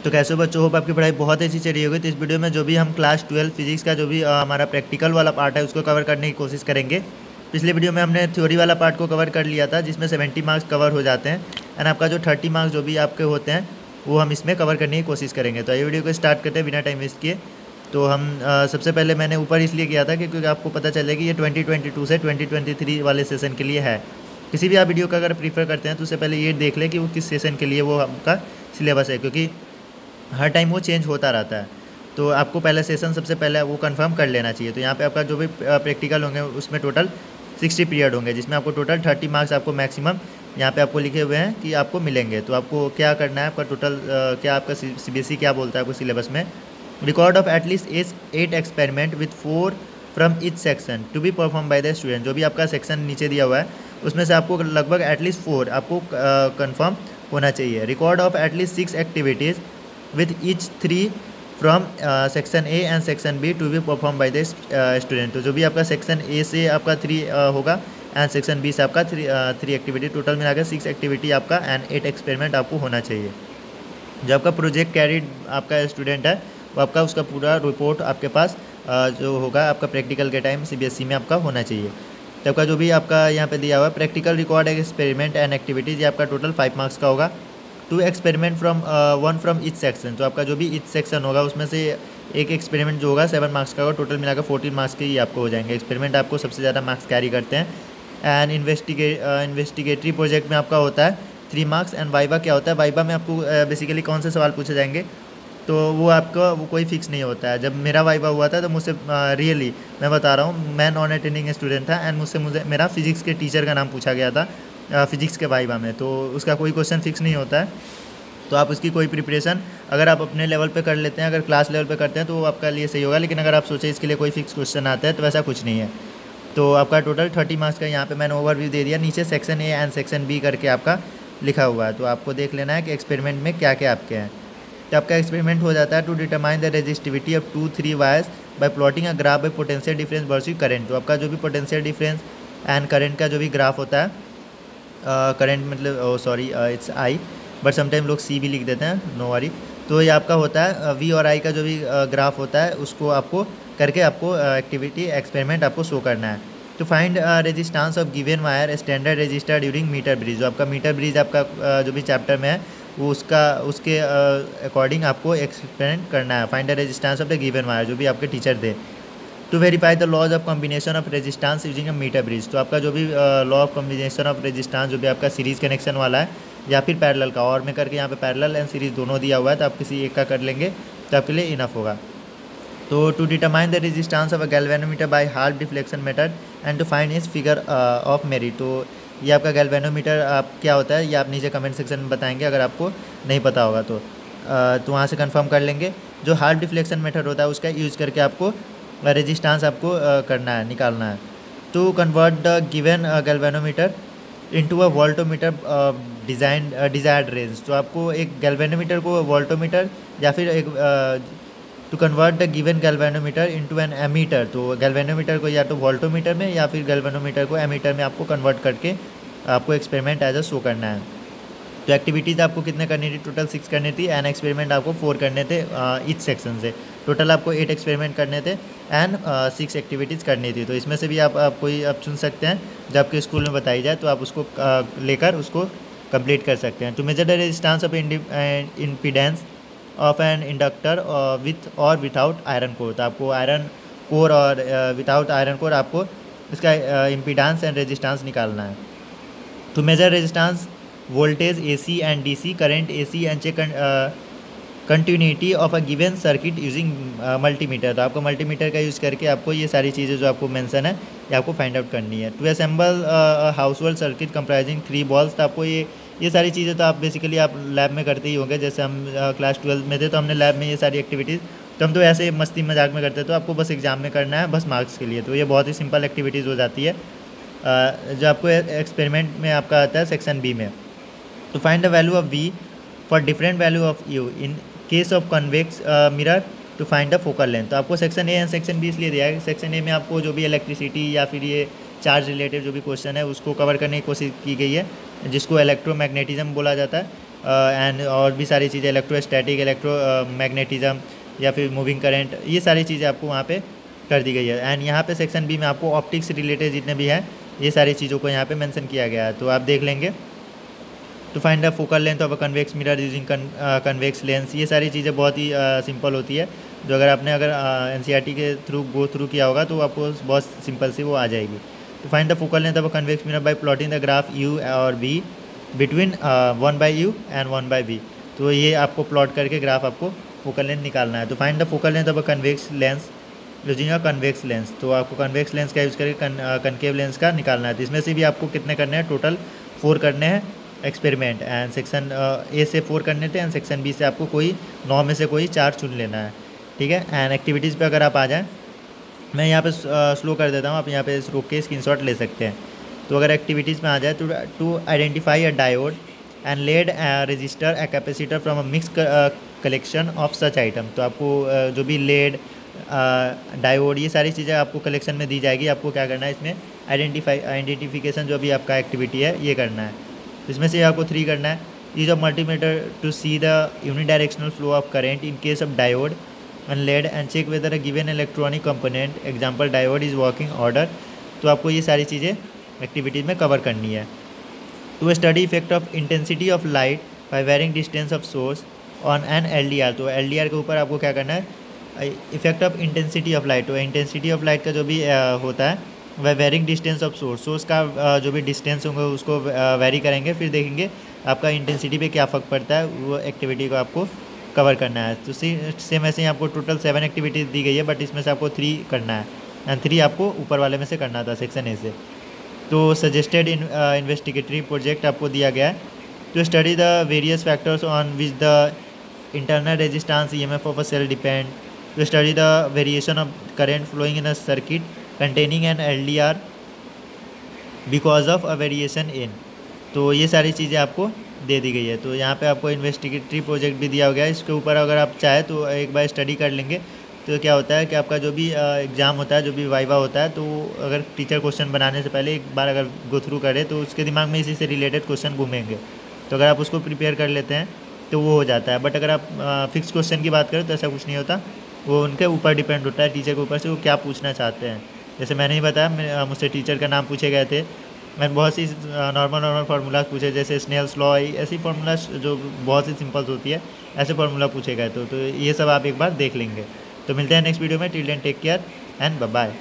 तो कैसे हो बच्चों, होप आपकी पढ़ाई बहुत अच्छी चल रही होगी। तो इस वीडियो में जो भी हम क्लास 12 फिजिक्स का जो भी हमारा प्रैक्टिकल वाला पार्ट है उसको कवर करने की कोशिश करेंगे। पिछले वीडियो में हमने थ्योरी वाला पार्ट को कवर कर लिया था जिसमें 70 मार्क्स कवर हो जाते हैं एंड आपका जो 30 मार्क्स जो भी आपके होते हैं वो हम इसमें कवर करने की कोशिश करेंगे। तो ये वीडियो को स्टार्ट करते हैं बिना टाइम वेस्ट किए। तो हम सबसे पहले मैंने ऊपर इसलिए किया था क्योंकि आपको पता चले कि ये 2022 से 2023 वाले सेशन के लिए है। किसी भी आप वीडियो का अगर प्रीफर करते हैं तो उससे पहले ये देख लें कि वो किस सेशन के लिए वो आपका सिलेबस है, क्योंकि हर टाइम वो चेंज होता रहता है। तो आपको पहले सेशन सबसे पहले वो कंफर्म कर लेना चाहिए। तो यहाँ पे आपका जो भी प्रैक्टिकल होंगे उसमें टोटल 60 पीरियड होंगे जिसमें आपको टोटल 30 मार्क्स आपको मैक्सिमम यहाँ पे आपको लिखे हुए हैं कि आपको मिलेंगे। तो आपको क्या करना है, आपका टोटल क्या आपका CBSE क्या बोलता है आपको सिलेबस में, record of at least 8 experiment with 4 from each section two be perform by the student. जो भी आपका सेक्शन नीचे दिया हुआ है उसमें से आपको लगभग एटलीस्ट 4 आपको कन्फर्म होना चाहिए। Record of at least 6 activities with each 3 from section A and section B to be perform by the student. तो जो भी आपका सेक्शन A से आपका 3 होगा एंड सेक्शन B से आपका 3 एक्टिविटी, टोटल मिलाकर 6 एक्टिविटी आपका एंड 8 एक्सपेरिमेंट आपको होना चाहिए। जो आपका प्रोजेक्ट कैरिड आपका स्टूडेंट है वो आपका उसका पूरा रिपोर्ट आपके पास जो होगा आपका प्रैक्टिकल के टाइम CBSE में आपका होना चाहिए। तो आपका जो भी आपका यहाँ पे दिया हुआ है practical record experiment and activities, ये आपका टोटल 5 मार्क्स का होगा। 2 experiment one from each section. तो आपका जो भी ईच सेक्शन होगा उसमें से एक एक्सपेरिमेंट जो होगा 7 मार्क्स का होगा, टोटल मिलाकर 14 मार्क्स के ही आपको हो जाएंगे। एक्सपेरिमेंट आपको सबसे ज़्यादा मार्क्स कैरी करते हैं। एंड इन्वेस्टिगेटरी प्रोजेक्ट में आपका होता है 3 मार्क्स। एंड वाइवा क्या होता है, वाइवा में आपको बेसिकली कौन से सवाल पूछे जाएंगे तो वो आपका वो कोई फिक्स नहीं होता है। जब मेरा वाइवा हुआ था तो मुझसे रियली मैं बता रहा हूँ, मैं नॉन अटेंडिंग स्टूडेंट था एंड मुझे मेरा फिजिक्स के टीचर का नाम पूछा गया था फिजिक्स के वाइवा में। तो उसका कोई क्वेश्चन फिक्स नहीं होता है, तो आप उसकी कोई प्रिपरेशन अगर आप अपने लेवल पे कर लेते हैं, अगर क्लास लेवल पे करते हैं तो वो आपका लिए सही होगा। लेकिन अगर आप सोचें इसके लिए कोई फिक्स क्वेश्चन आता है तो वैसा कुछ नहीं है। तो आपका टोटल 30 मार्क्स का यहाँ पे मैंने ओवरव्यू दे दिया। नीचे section A and section B करके आपका लिखा हुआ है, तो आपको देख लेना है कि एक्सपेरिमेंट में क्या क्या आपके हैं। तो आपका एक्सपेरिमेंट हो जाता है to determine the resistivity of 2-3 wires by plotting a graph by potential difference versus current. तो आपका जो भी पोटेंशियल डिफरेंस एंड करंट का जो भी ग्राफ होता है, करंट मतलब sorry it's I, but sometime लोग C भी लिख देते हैं, नो वरी। तो ये आपका होता है V और I का जो भी ग्राफ होता है उसको आपको करके आपको एक्टिविटी एक्सपेरिमेंट आपको शो करना है। तो find resistance of given wire standard resistor during meter bridge. जो आपका मीटर ब्रिज आपका जो भी चैप्टर में है वो उसके अकॉर्डिंग आपको एक्सपेरिमेंट करना है। Find the resistance of the given wire, जो भी आपके टीचर थे। To verify the laws of combination of resistance using a meter bridge. तो आपका जो भी law of combination of resistance जो भी आपका सीरीज कनेक्शन वाला है या फिर पैरेलल का, और में करके यहाँ पे पैरेलल एंड सीरीज दोनों दिया हुआ है, तो आप किसी एक का कर लेंगे तो आपके लिए इनफ होगा। तो to determine the resistance of a galvanometer by half deflection method and to find its figure of merit. तो ये आपका गैल्वेनोमीटर आप क्या होता है ये आप नीचे कमेंट सेक्शन में बताएंगे अगर आपको नहीं पता होगा तो वहाँ से कंफर्म कर लेंगे। जो हाफ डिफ्लेक्शन मेथड होता है उसका यूज़ करके आपको रेजिस्टेंस आपको करना है, निकालना है। To convert the given galvanometer into a voltmeter desired range. तो आपको एक गैल्वेनोमीटर को वोल्टोमीटर या फिर एक to convert the given galvanometer into an ammeter. तो गैल्वेनोमीटर को या तो वोल्टोमीटर में या फिर गैल्वेनोमीटर को एमीटर में आपको कन्वर्ट करके आपको एक्सपेरिमेंट एज अ शो करना है। तो एक्टिविटीज़ आपको कितने करनी थी, टोटल 6 करनी थी एंड एक्सपेरिमेंट आपको 4 करने थे ईच सेक्शन से। टोटल आपको 8 एक्सपेरिमेंट करने थे एंड 6 एक्टिविटीज़ करनी थी। तो इसमें से भी आप कोई आप चुन सकते हैं जब आपके स्कूल में बताई जाए तो आप उसको लेकर उसको कंप्लीट कर सकते हैं। To measure the resistance of impedance of an inductor with और विदाउट आयरन कोर। तो आपको आयरन कोर और विदाउट आयरन कोर आपको इसका इम्पीडेंस एंड रेजिस्टेंस निकालना है। To measure resistance voltage AC and DC current AC and check continuity of a given circuit using multimeter. तो आपको मल्टीमीटर का यूज़ करके आपको ये सारी चीज़ें जो आपको मेंशन है ये आपको फाइंड आउट करनी है। To assemble household circuit comprising 3 balls. तो आपको ये सारी चीज़ें तो आप बेसिकली आप लैब में करते ही होंगे। जैसे हम क्लास 12 में थे तो हमने लैब में ये सारी एक्टिविटीज़ तो हम तो ऐसे मस्ती मजाक में करते, तो आपको बस एग्जाम में करना है बस मार्क्स के लिए। तो ये बहुत ही सिंपल एक्टिविटीज़ हो जाती है जो आपको एक्सपेरिमेंट में आपका आता है सेक्शन B में। तो find the value of V for different value of U in case of convex mirror to find the focal length. तो आपको section A and section B इसलिए दिया है। सेक्शन A में आपको जो भी इलेक्ट्रिसिटी या फिर ये चार्ज रिलेटेड जो भी क्वेश्चन है उसको कवर करने की कोशिश की गई है, जिसको इलेक्ट्रोमैग्नेटिज्म बोला जाता है। एंड और भी सारी चीज़ें, इलेक्ट्रोस्टैटिक, मैग्नेटिज्म या फिर मूविंग करंट, ये सारी चीज़ें आपको वहाँ पे कर दी गई है। एंड यहाँ पे सेक्शन बी में आपको ऑप्टिक्स से रिलेटेड जितने भी हैं ये सारी चीज़ों को यहाँ पे मेंशन किया गया है, तो आप देख लेंगे। To find the focal length of a convex mirror using convex lens, ये सारी चीज़ें बहुत ही सिंपल होती है, जो अगर आपने NCERT के थ्रू गो थ्रू किया होगा तो आपको बहुत सिंपल सी वो आ जाएगी। To find the focal length of a convex mirror by plotting the graph U और V between 1/U and 1/V, तो ये आपको प्लॉट करके ग्राफ आपको फोकल लेंथ निकालना है। तो find the focal length of a convex lens using a convex lens, तो आपको कन्वेक्स लेंस का यूज़ करके कनकेव लेंस का निकालना है। तो इसमें से भी आपको कितने करने हैं, टोटल 4 करने हैं एक्सपेरिमेंट, एंड सेक्शन ए से 4 करने थे, एंड सेक्शन बी से आपको कोई 9 में से कोई 4 चुन लेना है, ठीक है। एंड एक्टिविटीज़ पे अगर आप आ जाएँ, मैं यहाँ पे स्लो कर देता हूँ, आप यहाँ पे रोक के स्क्रीनशॉट ले सकते हैं। तो अगर एक्टिविटीज़ में आ जाए, to identify a diode and LED resistor a capacitor from a mix collection of such item, तो आपको जो भी लेड डायोड ये सारी चीज़ें आपको कलेक्शन में दी जाएगी, आपको क्या करना है इसमें आइडेंटिफिकेशन जो भी आपका एक्टिविटी है ये करना है। इसमें से आपको 3 करना है। Use of multimeter to see the unidirectional flow of current in case of diode and LED and check whether a given electronic component example diode is working order, तो आपको ये सारी चीज़ें एक्टिविटीज़ में कवर करनी है। To study effect of intensity of light by varying distance of source on an LDR, तो LDR के ऊपर आपको क्या करना है, effect of intensity of light, तो इंटेंसिटी ऑफ लाइट का जो भी होता है वह वेरिंग डिस्टेंस ऑफ सोर्स का जो भी डिस्टेंस होंगे उसको वेरी करेंगे, फिर देखेंगे आपका इंटेंसिटी पे क्या फ़र्क पड़ता है, वो एक्टिविटी को आपको कवर करना है। तो सेम ऐसे ही आपको टोटल 7 एक्टिविटीज़ दी गई है, बट इसमें से आपको 3 करना है, एंड 3 आपको ऊपर वाले में से करना था सेक्शन ए से। तो सजेस्टेड इन्वेस्टिगेटरी प्रोजेक्ट आपको दिया गया है, to study the various factors on which the internal resistance EMF of a cell depend, to study the variation of current flowing in a circuit containing an LDR because of a variation in, तो ये सारी चीज़ें आपको दे दी गई है। तो यहाँ पे आपको इन्वेस्टिगेटरी प्रोजेक्ट भी दिया गया है, इसके ऊपर अगर आप चाहें तो एक बार स्टडी कर लेंगे, तो क्या होता है कि आपका जो भी एग्ज़ाम होता है, जो भी वाइवा होता है, तो अगर टीचर क्वेश्चन बनाने से पहले एक बार अगर गो थ्रू करे तो उसके दिमाग में इसी से रिलेटेड क्वेश्चन घूमेंगे, तो अगर आप उसको प्रिपेयर कर लेते हैं तो वो हो जाता है। बट अगर आप फिक्स क्वेश्चन की बात करें तो ऐसा कुछ नहीं होता, वो उनके ऊपर डिपेंड होता है, टीचर के ऊपर से वो क्या पूछना चाहते हैं। जैसे मैंने ही बताया, मुझसे टीचर का नाम पूछे गए थे, मैंने बहुत सी नॉर्मल फार्मूलाज पूछे, जैसे स्नेल्स लॉ, ऐसी फार्मूलाज जो बहुत सी सिंपल्स होती है, ऐसे फार्मूला पूछे गए। तो ये सब आप एक बार देख लेंगे। तो मिलते हैं नेक्स्ट वीडियो में, till then take care and bye bye.